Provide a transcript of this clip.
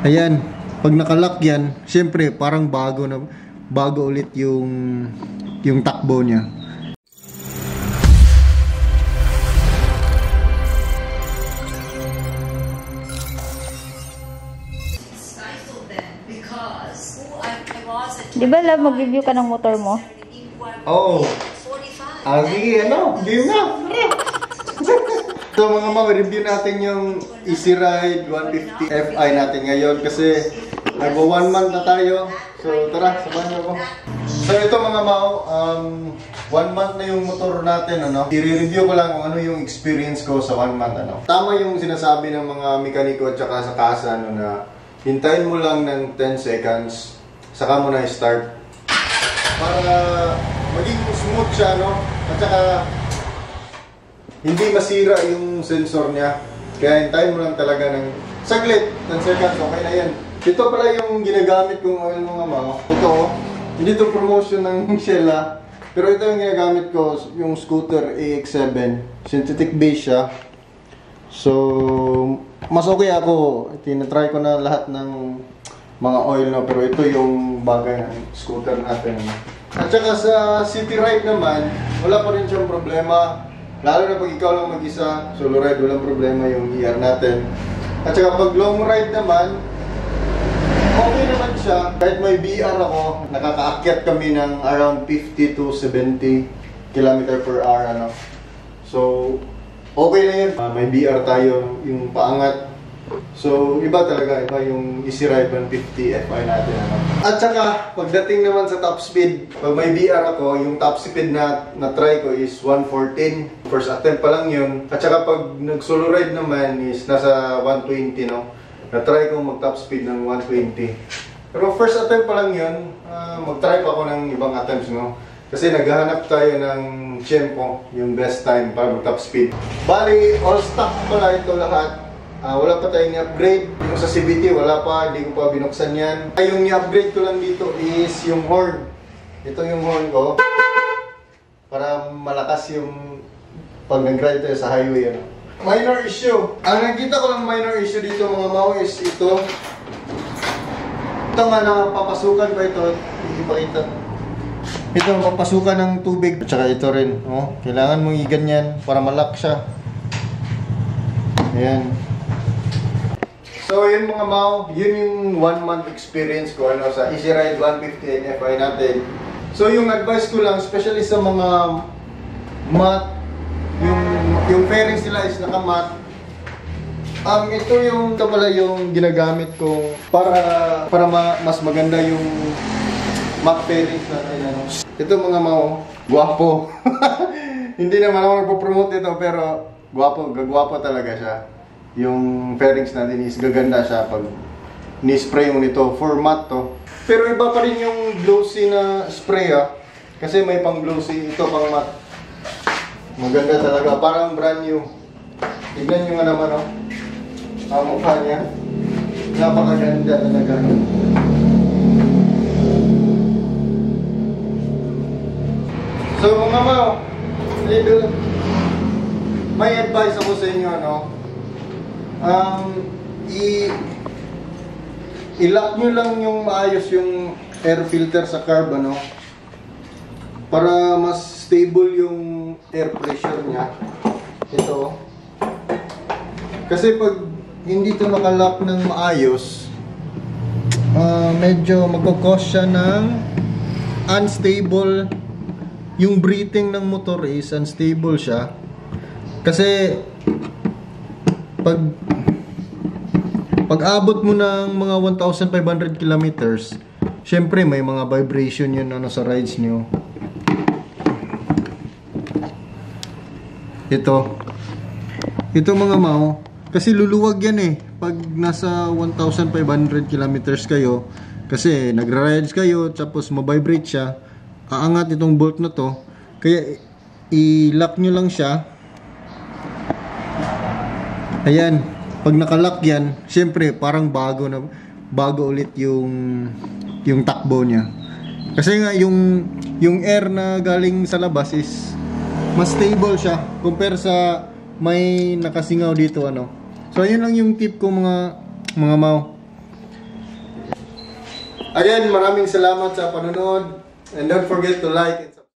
Ayan, pag nakalock yan, syempre parang bago ulit yung takbo niya. Di ba love, mag-review ka ng motor mo? Oo. Sige, game na. So mga mama, review natin yung Easy Ride 150 Fi natin ngayon kasi nagwa 1 month na tayo. So tara, samahan niyo ako. So ito mga mao, 1 month na yung motor natin, I-review ko lang kung ano yung experience ko sa 1 month, Tama yung sinasabi ng mga mekaniko at saka sa kasa, na hintayin mo lang ng 10 seconds, saka mo na i-start. Para maging smooth siya, At saka hindi masira yung sensor niya. Kaya hintayin mo lang talaga ng saglit, 10 seconds, okay na yan. Ito pala yung ginagamit kong oil mga mama. Ito, hindi ito promotion ng Shell, pero ito yung ginagamit ko, yung scooter AX7. Synthetic base siya. So, mas okay ako. Tinatry ko na lahat ng mga oil, pero ito yung bagay ng scooter natin. At saka sa city ride naman, wala pa rin siyang problema. Lalo na pag ikaw lang mag-isa, solo ride, walang problema yung ER natin. At saka pag long ride naman, okay naman siya. Kahit may BR ako, nakakaakyat kami ng around 50 to 70 km per hour, So, okay na yun. May BR tayo, yung paangat. So, iba yung Easy Ride 150 Fi natin, At saka, pagdating naman sa top speed, pag may BR ako, yung top speed na try ko is 114. First attempt pa lang yun. At saka pag nag-solo ride naman is nasa 120, Na-try ko mag-top speed ng 120. Pero first attempt pa lang yun, mag-try pa ako ng ibang attempts, Kasi naghahanap tayo ng tempo, yung best time para mag-top speed. Bali, all stock pala ito lahat. Wala pa tayong ni-upgrade. Yung sa CVT, wala pa, hindi ko pa binuksan yan. Yung ni-upgrade ko lang dito is yung horn. Ito yung horn ko. Para malakas yung pag nag-ride tayo sa highway, Minor issue. Ang nakita ko lang minor issue dito mga mao is ito. Ito nga napapasukan pa ito. Ipakita. Ito papasukan ng tubig. At saka ito rin. Kailangan mong iganyan para malak siya. Ayan. So yun mga mao, yun yung 1 month experience ko sa Easy Ride 150 Fi natin. So yung advice ko lang, especially sa mga mat, yung fairings nila is naka-mat. Ito pala yung ginagamit ko para mas maganda yung mat fairings natin. Ito mga mao, guwapo. Hindi naman ako nagpo-promote ito pero gwapo talaga siya. Yung fairings natin is gaganda siya pag ni-spray mo nito. For matte to. Pero iba pa rin yung glossy na spray, Kasi may pang glossy, ito pang matte. Maganda talaga, parang brand new. Tignan nyo nga naman, ang mukha niya. Napakaganda talaga. So mga mao, may advice ako sa inyo, i-lock nyo lang yung maayos yung air filter sa carb, para mas stable yung air pressure niya. Ito. Kasi pag hindi ito nakalock ng maayos, medyo magkakos siya ng unstable. Yung breathing ng motor is unstable siya. Kasi pag abot mo ng mga 1,500 kilometers, syempre may mga vibration yun sa rides nyo. Ito mga mao, kasi luluwag yan pag nasa 1,500 kilometers kayo, kasi nagra-rides kayo tapos mabibrate siya, aangat itong bolt na to, kaya i-lock nyo lang siya. Ayan, pag nakalock yan, syempre parang bago ulit yung takbo niya. Kasi nga yung air na galing sa labas is mas stable siya compare sa may nakasingaw dito, So ayun lang yung tip ko mga mau. Again, maraming salamat sa panonood. And don't forget to like and subscribe.